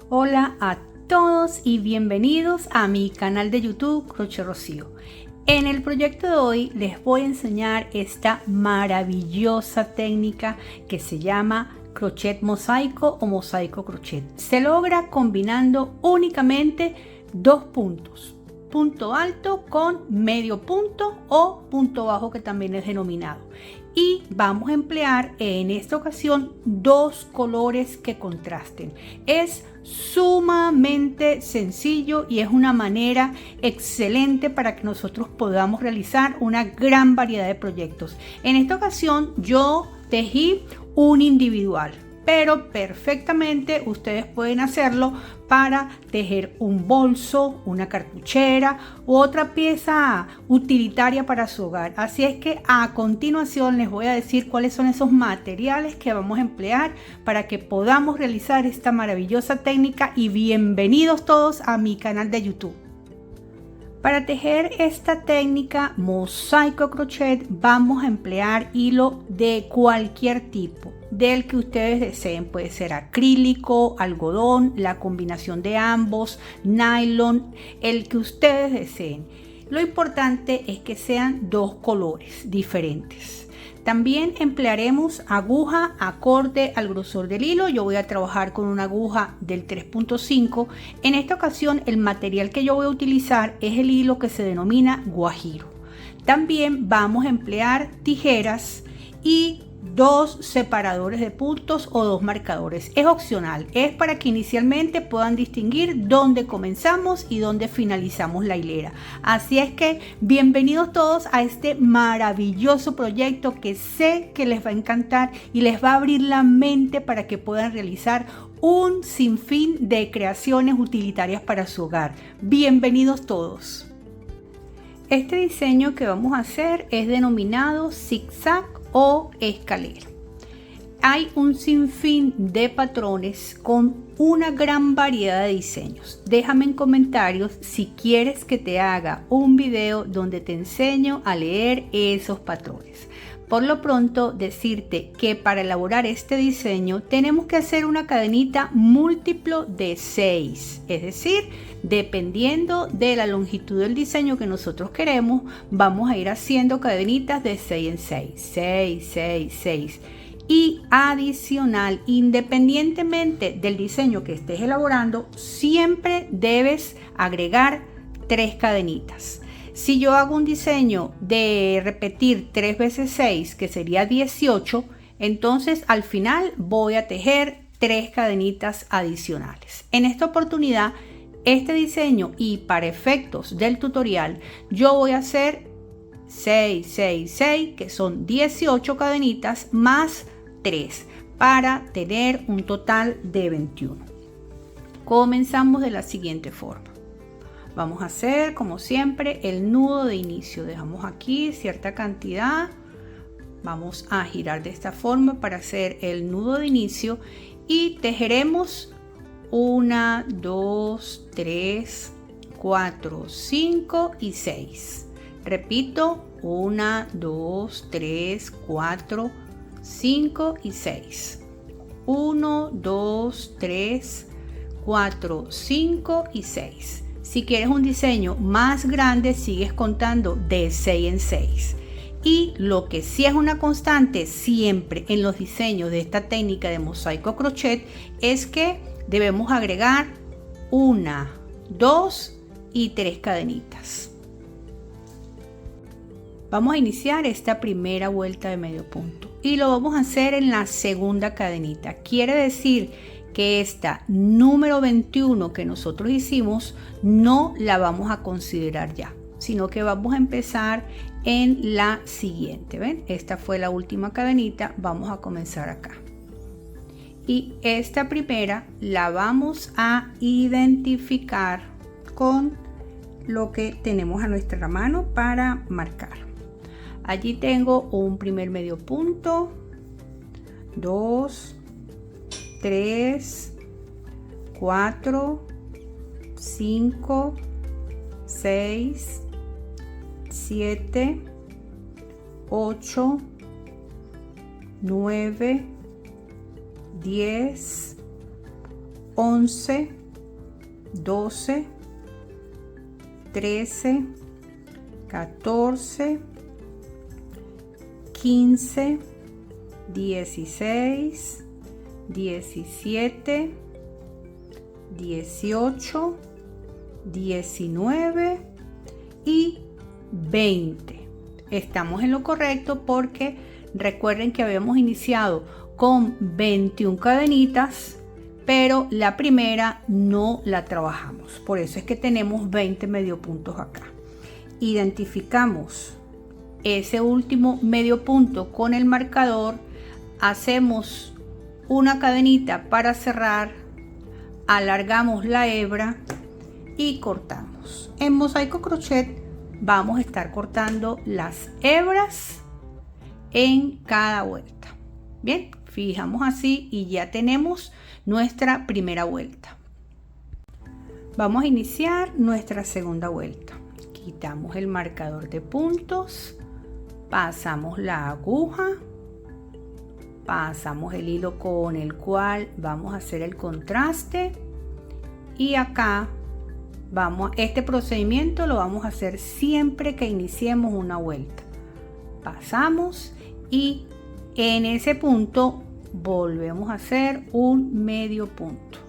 Hola a todos y bienvenidos a mi canal de YouTube Crochet Rocío. En el proyecto de hoy les voy a enseñar esta maravillosa técnica que se llama crochet mosaico o mosaico crochet. Se logra combinando únicamente dos puntos, punto alto con medio punto o punto bajo, que también es denominado. Y vamos a emplear en esta ocasión dos colores que contrasten. Es sumamente sencillo y es una manera excelente para que nosotros podamos realizar una gran variedad de proyectos. En esta ocasión yo tejí un individual, pero perfectamente ustedes pueden hacerlo para tejer un bolso, una cartuchera u otra pieza utilitaria para su hogar. Así es que a continuación les voy a decir cuáles son esos materiales que vamos a emplear para que podamos realizar esta maravillosa técnica, y bienvenidos todos a mi canal de YouTube. Para tejer esta técnica mosaico crochet vamos a emplear hilo de cualquier tipo, del que ustedes deseen. Puede ser acrílico, algodón, la combinación de ambos, nylon, el que ustedes deseen. Lo importante es que sean dos colores diferentes. También emplearemos aguja acorde al grosor del hilo. Yo voy a trabajar con una aguja del 3.5. En esta ocasión el material que yo voy a utilizar es el hilo que se denomina guajiro. También vamos a emplear tijeras y dos separadores de puntos o dos marcadores. Es opcional, es para que inicialmente puedan distinguir dónde comenzamos y dónde finalizamos la hilera. Así es que bienvenidos todos a este maravilloso proyecto que sé que les va a encantar y les va a abrir la mente para que puedan realizar un sinfín de creaciones utilitarias para su hogar. Bienvenidos todos. Este diseño que vamos a hacer es denominado zigzag o escalera. Hay un sinfín de patrones con una gran variedad de diseños. Déjame en comentarios si quieres que te haga un video donde te enseño a leer esos patrones. Por lo pronto decirte que para elaborar este diseño tenemos que hacer una cadenita múltiplo de 6, es decir, dependiendo de la longitud del diseño que nosotros queremos, vamos a ir haciendo cadenitas de 6 en 6, 6, 6, 6. Y adicional, independientemente del diseño que estés elaborando, siempre debes agregar 3 cadenitas. Si yo hago un diseño de repetir 3 veces 6, que sería 18, entonces al final voy a tejer 3 cadenitas adicionales. En esta oportunidad, este diseño, y para efectos del tutorial, yo voy a hacer 6, 6, 6, que son 18 cadenitas más 3, para tener un total de 21. Comenzamos de la siguiente forma. Vamos a hacer, como siempre, el nudo de inicio. Dejamos aquí cierta cantidad. Vamos a girar de esta forma para hacer el nudo de inicio y tejeremos 1, 2, 3, 4, 5 y 6. Repito, 1, 2, 3, 4, 5 y 6. 1, 2, 3, 4, 5 y 6. Si quieres un diseño más grande, sigues contando de 6 en 6. Y lo que sí es una constante siempre en los diseños de esta técnica de mosaico crochet es que debemos agregar 1, 2 y 3 cadenitas. Vamos a iniciar esta primera vuelta de medio punto y lo vamos a hacer en la segunda cadenita. Quiere decir que esta número 21 que nosotros hicimos no la vamos a considerar ya, sino que vamos a empezar en la siguiente. ¿Ven? Esta fue la última cadenita, vamos a comenzar acá. Y esta primera la vamos a identificar con lo que tenemos a nuestra mano para marcar. Allí tengo un primer medio punto, 2, 3, 4, 5, 6, 7, 8, 9, 10, 11, 12, 13, 14, 15, 16, 17, 18, 19 y 20. Estamos en lo correcto porque recuerden que habíamos iniciado con 21 cadenitas, pero la primera no la trabajamos. Por eso es que tenemos 20 medio puntos acá. Identificamos ese último medio punto con el marcador, hacemos una cadenita para cerrar, alargamos la hebra y cortamos. En mosaico crochet vamos a estar cortando las hebras en cada vuelta. Bien, fijamos así y ya tenemos nuestra primera vuelta. Vamos a iniciar nuestra segunda vuelta. Quitamos el marcador de puntos, pasamos la aguja, pasamos el hilo con el cual vamos a hacer el contraste y acá este procedimiento lo vamos a hacer siempre que iniciemos una vuelta. Pasamos y en ese punto volvemos a hacer un medio punto.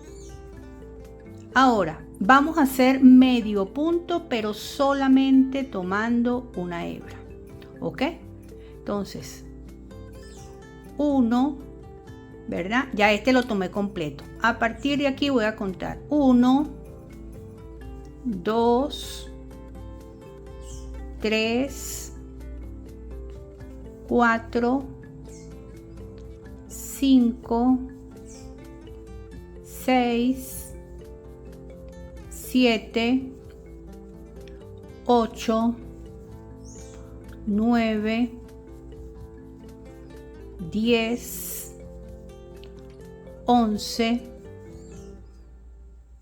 Ahora vamos a hacer medio punto, pero solamente tomando una hebra. ¿Ok? Entonces, 1, ¿verdad? Ya este lo tomé completo. A partir de aquí voy a contar 1, 2, 3, 4, 5, 6, 7, 8, 9, 10, 11,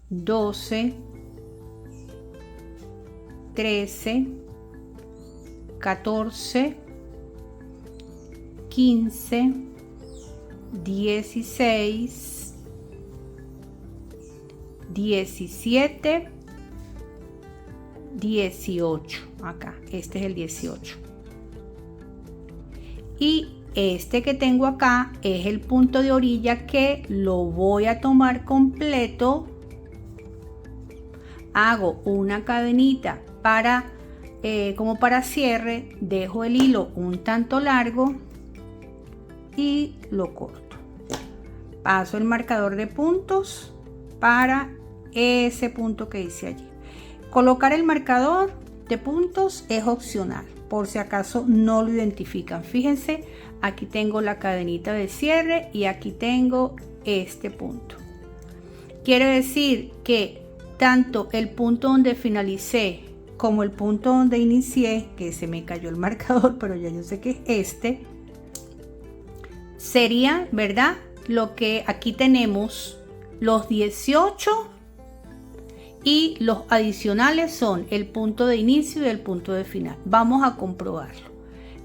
12, 13, 14, 15, 16, 17, 18. Acá, este es el 18. Y este que tengo acá es el punto de orilla que lo voy a tomar completo. Hago una cadenita para como para cierre, dejo el hilo un tanto largo y lo corto. Paso el marcador de puntos para ese punto que hice allí. Colocar el marcador de puntos es opcional, por si acaso no lo identifican. Fíjense, aquí tengo la cadenita de cierre y aquí tengo este punto. Quiere decir que tanto el punto donde finalicé como el punto donde inicié, que se me cayó el marcador, pero ya yo sé que es este, sería, ¿verdad? Lo que aquí tenemos, los 18 y los adicionales son el punto de inicio y el punto de final. Vamos a comprobarlo.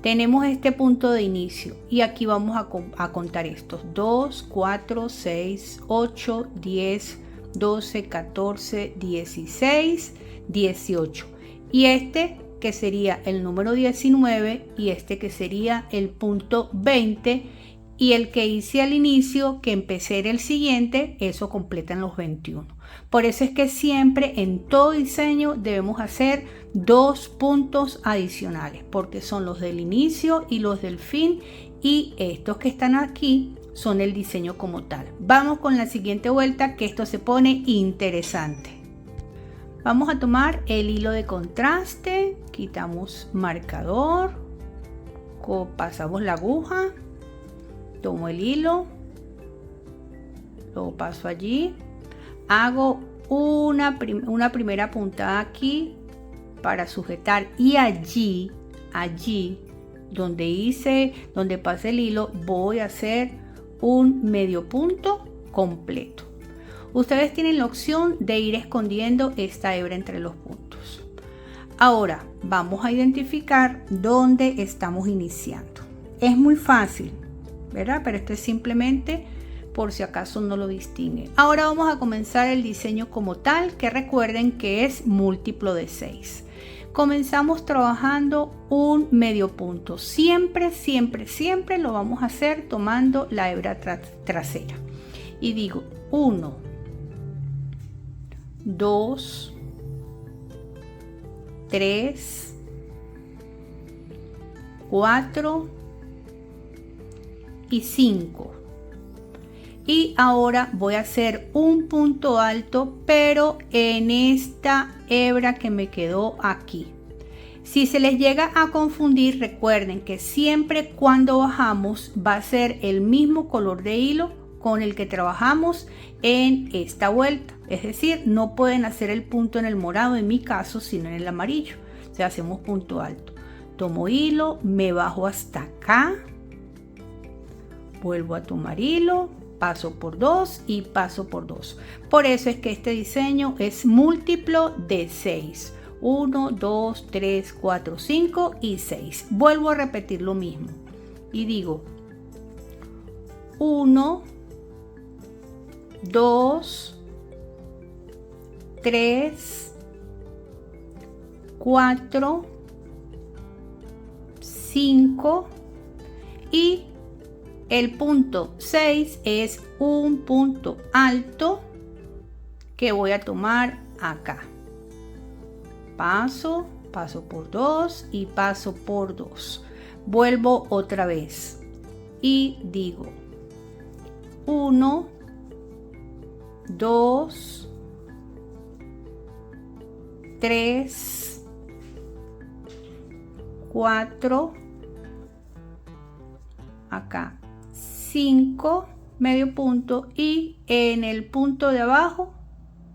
Tenemos este punto de inicio y aquí vamos a contar estos 2, 4, 6, 8, 10, 12, 14, 16, 18 y este que sería el número 19 y este que sería el punto 20 y el que hice al inicio que empecé era el siguiente, eso completan los 21. Por eso es que siempre en todo diseño debemos hacer 2 puntos adicionales porque son los del inicio y los del fin y estos que están aquí son el diseño como tal. Vamos con la siguiente vuelta que esto se pone interesante. Vamos a tomar el hilo de contraste, quitamos marcador, pasamos la aguja, tomo el hilo, lo paso allí, hago una primera puntada aquí para sujetar y allí donde pase el hilo voy a hacer un medio punto completo. Ustedes tienen la opción de ir escondiendo esta hebra entre los puntos. Ahora vamos a identificar dónde estamos iniciando. Es muy fácil, ¿verdad? Pero esto es simplemente por si acaso no lo distinguen. Ahora vamos a comenzar el diseño como tal, que recuerden que es múltiplo de 6. Comenzamos trabajando un medio punto. Siempre, siempre, siempre lo vamos a hacer tomando la hebra trasera. Y digo 1, 2, 3, 4 y 5. Y ahora voy a hacer un punto alto, pero en esta hebra que me quedó aquí. Si se les llega a confundir, recuerden que siempre cuando bajamos va a ser el mismo color de hilo con el que trabajamos en esta vuelta. Es decir, no pueden hacer el punto en el morado en mi caso, sino en el amarillo. O sea, hacemos punto alto. Tomo hilo, me bajo hasta acá, vuelvo a tomar hilo, paso por 2 y paso por 2. Por eso es que este diseño es múltiplo de 6. 1, 2, 3, 4, 5 y 6. Vuelvo a repetir lo mismo y digo 1, 2, 3, 4, 5 y el punto 6 es un punto alto que voy a tomar acá. Paso por 2 y paso por 2. Vuelvo otra vez y digo 1, 2, 3, 4, acá 5, medio punto, y en el punto de abajo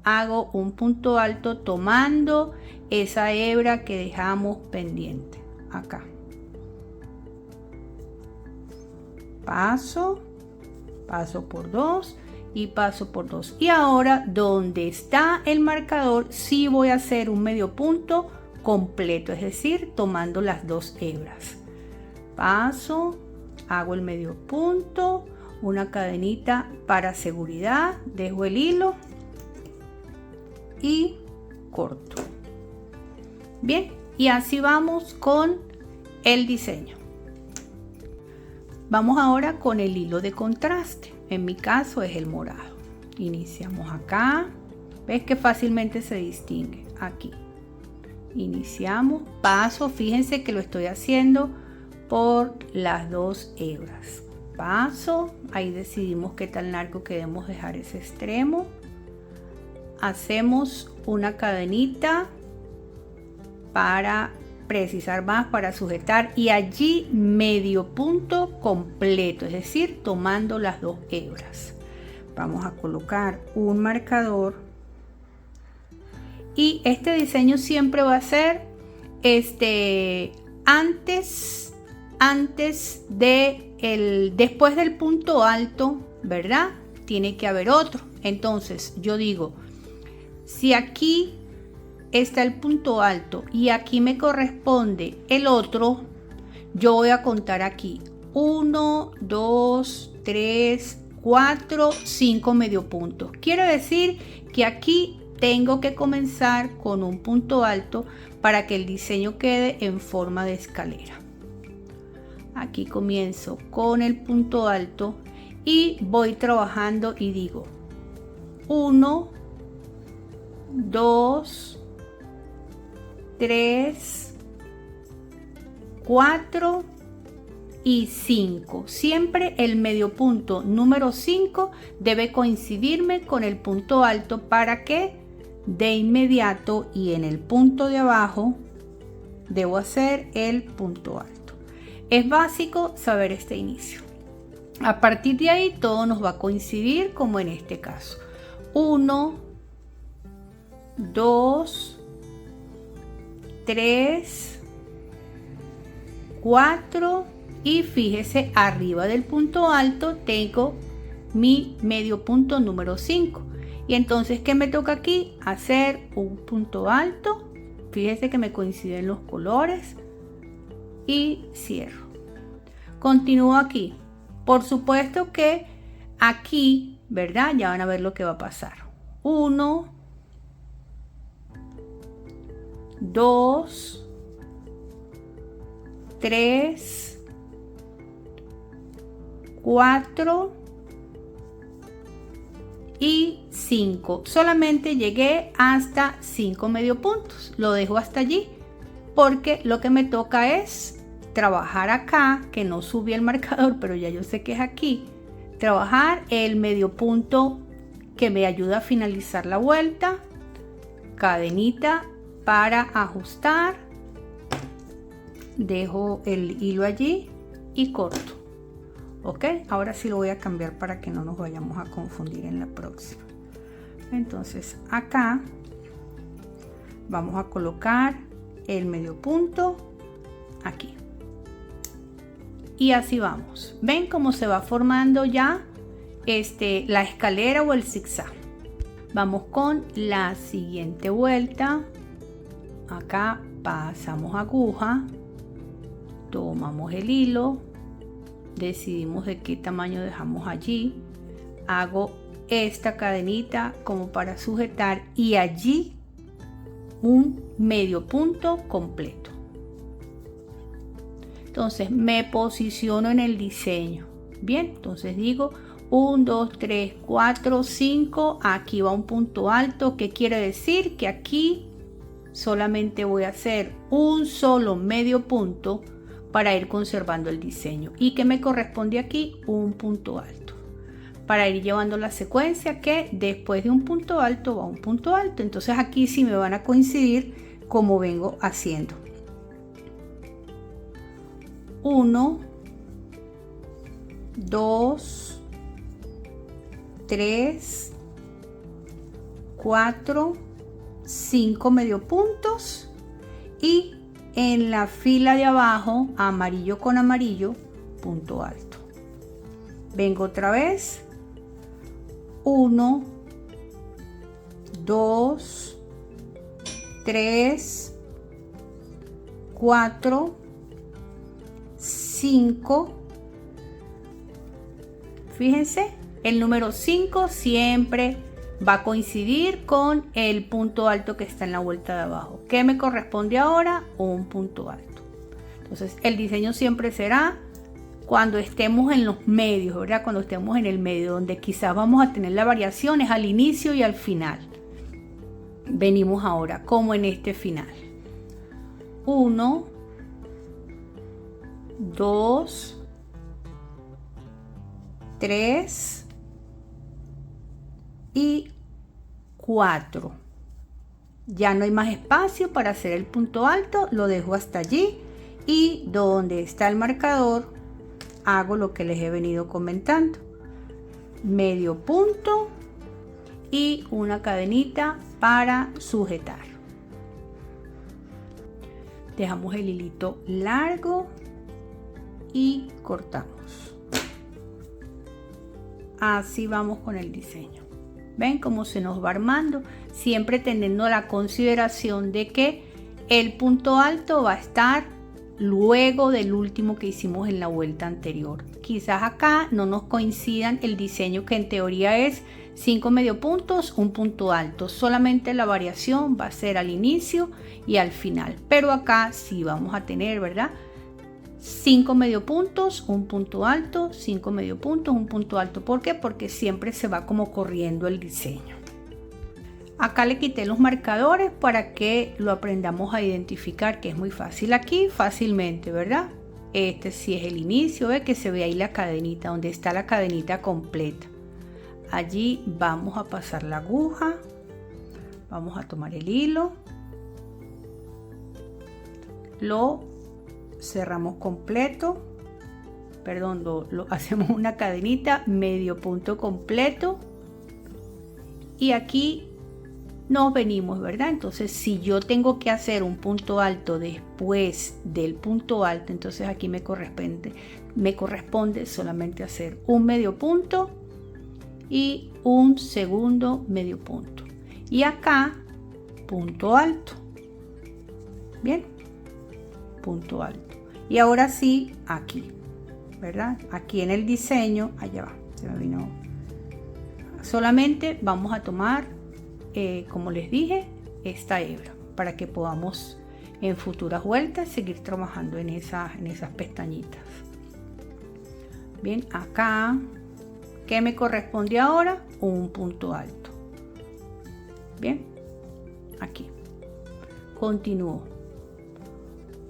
hago un punto alto tomando esa hebra que dejamos pendiente acá. Paso por 2 y paso por 2. Y ahora donde está el marcador sí voy a hacer un medio punto completo, es decir, tomando las dos hebras. Paso, hago el medio punto, una cadenita para seguridad, dejo el hilo y corto. Bien, y así vamos con el diseño. Vamos ahora con el hilo de contraste. En mi caso es el morado. Iniciamos acá. ¿Ves que fácilmente se distingue? Aquí. Iniciamos, paso, fíjense que lo estoy haciendo por las dos hebras. Paso, ahí decidimos qué tan largo queremos dejar ese extremo. Hacemos una cadenita para precisar más, para sujetar, y allí medio punto completo, es decir, tomando las dos hebras. Vamos a colocar un marcador y este diseño siempre va a ser después del punto alto, ¿verdad? Tiene que haber otro. Entonces yo digo, si aquí está el punto alto y aquí me corresponde el otro, yo voy a contar aquí 1, 2, 3, 4, 5 medio puntos. Quiere decir que aquí tengo que comenzar con un punto alto para que el diseño quede en forma de escalera. Aquí comienzo con el punto alto y voy trabajando y digo 1, 2, 3, 4 y 5. Siempre el medio punto número 5 debe coincidirme con el punto alto para que de inmediato y en el punto de abajo debo hacer el punto alto. Es básico saber este inicio. A partir de ahí todo nos va a coincidir, como en este caso. 1, 2, 3, 4 y fíjese, arriba del punto alto tengo mi medio punto número 5. Y entonces, ¿qué me toca aquí? Hacer un punto alto. Fíjese que me coinciden los colores y cierro. Continúo aquí. Por supuesto que aquí, ¿verdad? Ya van a ver lo que va a pasar. 1, 2, 3, 4 y 5. Solamente llegué hasta 5 medio puntos. Lo dejo hasta allí porque lo que me toca es trabajar acá, que no subí el marcador, pero ya yo sé que es aquí. Trabajar el medio punto que me ayuda a finalizar la vuelta. Cadenita para ajustar. Dejo el hilo allí y corto. Ok, ahora sí lo voy a cambiar para que no nos vayamos a confundir en la próxima. Entonces acá vamos a colocar el medio punto aquí. Y así vamos. ¿Ven cómo se va formando ya la escalera o el zigzag? Vamos con la siguiente vuelta. Acá pasamos aguja, tomamos el hilo, decidimos de qué tamaño dejamos allí, hago esta cadenita como para sujetar y allí un medio punto completo. Entonces me posiciono en el diseño. Bien, entonces digo 1, 2, 3, 4, 5, aquí va un punto alto. ¿Qué quiere decir? Que aquí solamente voy a hacer un solo medio punto para ir conservando el diseño. ¿Y que me corresponde aquí? Un punto alto. Para ir llevando la secuencia que después de un punto alto va un punto alto. Entonces aquí sí me van a coincidir como vengo haciendo. 1, 2, 3, 4, 5 medio puntos y en la fila de abajo amarillo con amarillo punto alto. Vengo otra vez. 1, 2, 3, 4, 5. Fíjense, el número 5 siempre va a coincidir con el punto alto que está en la vuelta de abajo. ¿Qué me corresponde ahora? Un punto alto. Entonces el diseño siempre será cuando estemos en los medios, ¿verdad? Cuando estemos en el medio, donde quizás vamos a tener las variaciones al inicio y al final. Venimos ahora como en este final. 1, 2, 3 y 4. Ya no hay más espacio para hacer el punto alto, lo dejo hasta allí y donde está el marcador hago lo que les he venido comentando. Medio punto y una cadenita para sujetar. Dejamos el hilito largo y cortamos. Así vamos con el diseño. ¿Ven cómo se nos va armando? Siempre teniendo la consideración de que el punto alto va a estar luego del último que hicimos en la vuelta anterior. Quizás acá no nos coincidan el diseño, que en teoría es 5 medio puntos, un punto alto. Solamente la variación va a ser al inicio y al final. Pero acá sí vamos a tener, ¿verdad? 5 medio puntos, un punto alto, 5 medio puntos, un punto alto. ¿Por qué? Porque siempre se va como corriendo el diseño. Acá le quité los marcadores para que lo aprendamos a identificar, que es muy fácil aquí, fácilmente, ¿verdad? Este sí es el inicio, ¿ve? Que se ve ahí la cadenita, donde está la cadenita completa. Allí vamos a pasar la aguja, vamos a tomar el hilo, lo cerramos completo, perdón, lo hacemos una cadenita, medio punto completo y aquí nos venimos, ¿verdad? Entonces si yo tengo que hacer un punto alto después del punto alto, entonces aquí me corresponde solamente hacer un medio punto y un segundo medio punto y acá punto alto. Bien, punto alto. Y ahora sí, aquí, ¿verdad? Aquí en el diseño, allá va, se me vino solamente vamos a tomar, como les dije, esta hebra para que podamos en futuras vueltas seguir trabajando en esas pestañitas. Bien, acá, ¿qué me corresponde ahora? Un punto alto. Bien, aquí continúo.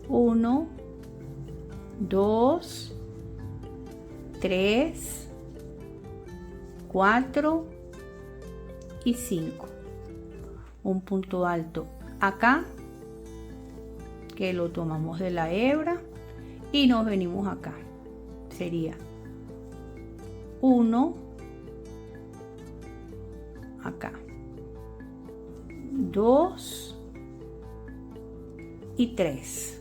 1, 2, 3, 4 y 5. Un punto alto acá, que lo tomamos de la hebra y nos venimos acá. Sería 1 acá, 2 y 3,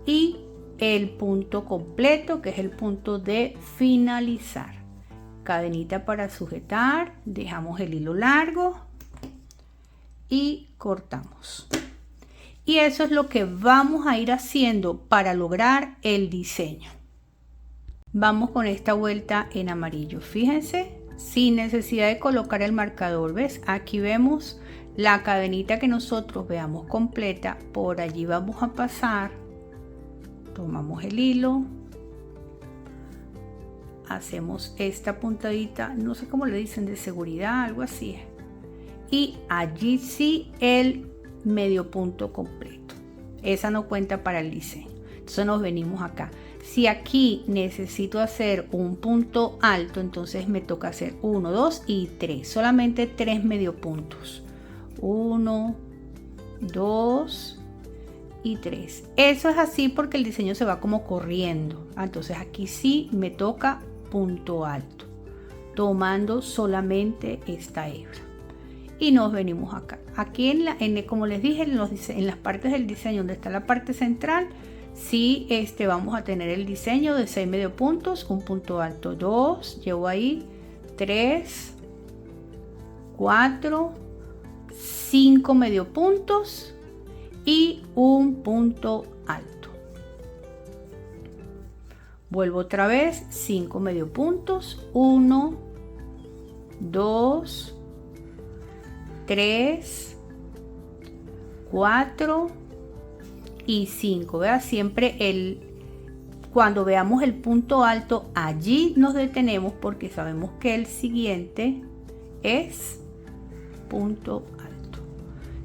y el punto completo, que es el punto de finalizar. Cadenita para sujetar, dejamos el hilo largo y cortamos. Y eso es lo que vamos a ir haciendo para lograr el diseño. Vamos con esta vuelta en amarillo. Fíjense, sin necesidad de colocar el marcador, ¿ves? Aquí vemos la cadenita que nosotros veamos completa. Por allí vamos a pasar, tomamos el hilo, hacemos esta puntadita, no sé cómo le dicen, de seguridad, algo así, y allí sí el medio punto completo. Esa no cuenta para el diseño. Entonces nos venimos acá. Si aquí necesito hacer un punto alto, entonces me toca hacer 1, 2 y 3, solamente 3 medio puntos. 1, 2 y 3. Eso es así porque el diseño se va como corriendo. Entonces aquí sí me toca punto alto, tomando solamente esta hebra. Y nos venimos acá. Aquí como les dije, en las partes del diseño donde está la parte central, sí vamos a tener el diseño de 6 medio puntos, un punto alto, 2, llevo ahí 3, 4, 5 medio puntos y un punto alto. Vuelvo otra vez, 5 medio puntos, 1, 2, 3, 4 y 5. ¿Verdad? Siempre cuando veamos el punto alto, allí nos detenemos porque sabemos que el siguiente es punto alto.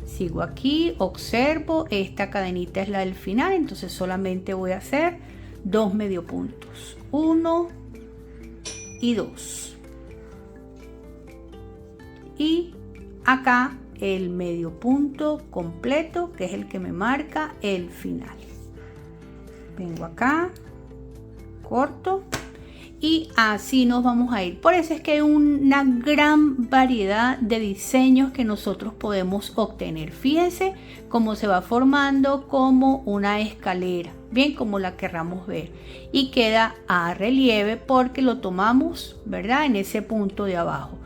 Sigo aquí, observo, esta cadenita es la del final, entonces solamente voy a hacer 2 medio puntos, 1 y 2, y acá el medio punto completo, que es el que me marca el final. Vengo acá, corto, y así nos vamos a ir. Por eso es que hay una gran variedad de diseños que nosotros podemos obtener. Fíjense cómo se va formando como una escalera, bien, como la querramos ver, y queda a relieve porque lo tomamos, ¿verdad?, en ese punto de abajo.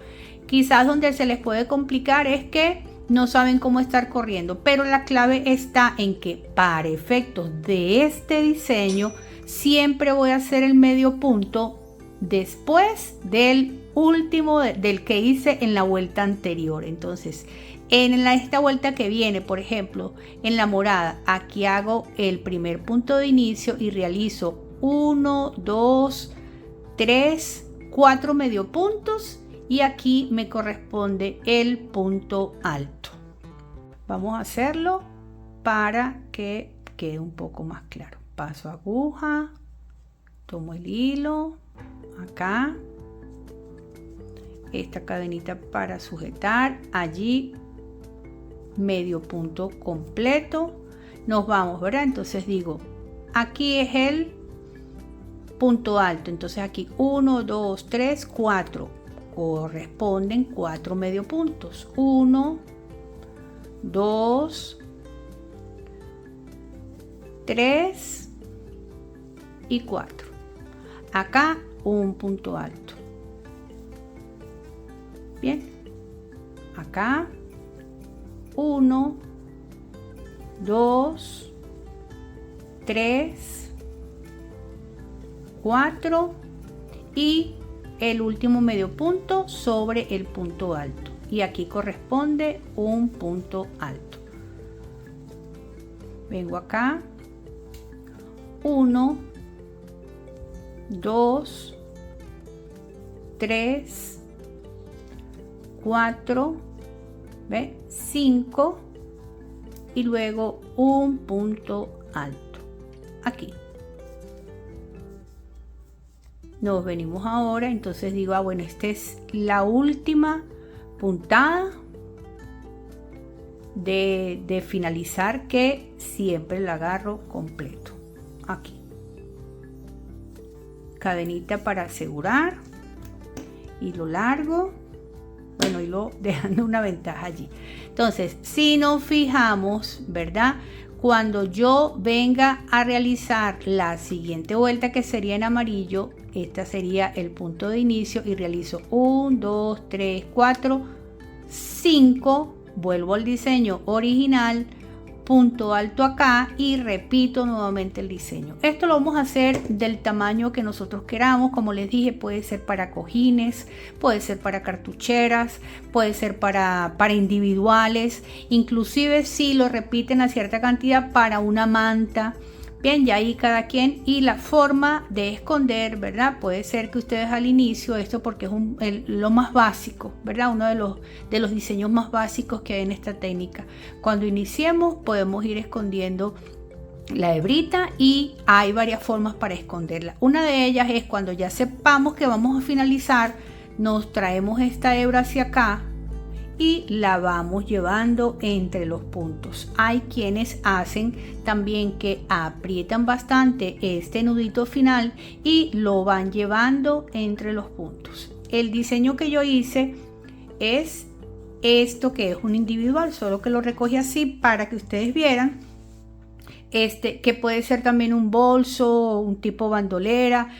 Quizás donde se les puede complicar es que no saben cómo estar corriendo, pero la clave está en que para efectos de este diseño siempre voy a hacer el medio punto después del último del que hice en la vuelta anterior. Entonces en esta vuelta que viene, por ejemplo en la morada, aquí hago el primer punto de inicio y realizo 1, 2, 3, 4 medio puntos, y aquí me corresponde el punto alto. Vamos a hacerlo para que quede un poco más claro. Paso aguja, tomo el hilo, acá, esta cadenita para sujetar, allí medio punto completo, nos vamos, ¿verdad? Entonces digo, aquí es el punto alto, entonces aquí 1, 2, 3, 4, corresponden 4 medio puntos, 1, 2, 3 y 4. Acá un punto alto. Bien, acá 1, 2, 3, 4 y el último medio punto sobre el punto alto, y aquí corresponde un punto alto. Vengo acá, 1, 2, 3, 4, 5 y luego un punto alto aquí. Nos venimos ahora, entonces digo, bueno, esta es la última puntada de finalizar, que siempre la agarro completo aquí. Cadenita para asegurar, hilo largo, bueno, hilo dejando una ventaja allí. Entonces, si nos fijamos, ¿verdad? Cuando yo venga a realizar la siguiente vuelta, que sería en amarillo, este sería el punto de inicio, y realizo 1, 2, 3, 4, 5, vuelvo al diseño original, punto alto acá y repito nuevamente el diseño. Esto lo vamos a hacer del tamaño que nosotros queramos. Como les dije, puede ser para cojines, puede ser para cartucheras, puede ser para individuales, inclusive si lo repiten a cierta cantidad para una manta. Bien, ya ahí cada quien, y la forma de esconder, ¿verdad? Puede ser que ustedes al inicio, esto porque es lo más básico, ¿verdad? Uno de los diseños más básicos que hay en esta técnica. Cuando iniciemos podemos ir escondiendo la hebrita, y hay varias formas para esconderla. Una de ellas es cuando ya sepamos que vamos a finalizar, nos traemos esta hebra hacia acá y la vamos llevando entre los puntos. Hay quienes hacen también que aprietan bastante este nudito final y lo van llevando entre los puntos. El diseño que yo hice es esto, que es un individual, solo que lo recogí así para que ustedes vieran. Que puede ser también un bolso, un tipo bandolera.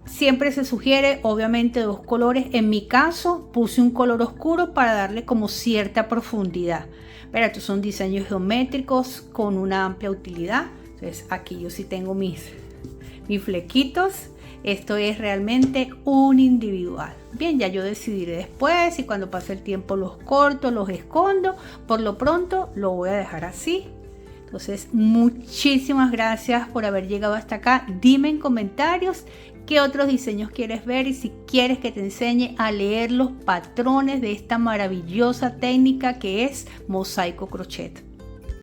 Siempre se sugiere obviamente 2 colores. En mi caso puse un color oscuro para darle como cierta profundidad. Pero estos son diseños geométricos con una amplia utilidad. Entonces aquí yo sí tengo mis flequitos. Esto es realmente un individual. Bien, ya yo decidiré después, y cuando pase el tiempo los corto, los escondo. Por lo pronto lo voy a dejar así. Entonces, muchísimas gracias por haber llegado hasta acá. Dime en comentarios qué otros diseños quieres ver, y si quieres que te enseñe a leer los patrones de esta maravillosa técnica que es mosaico crochet.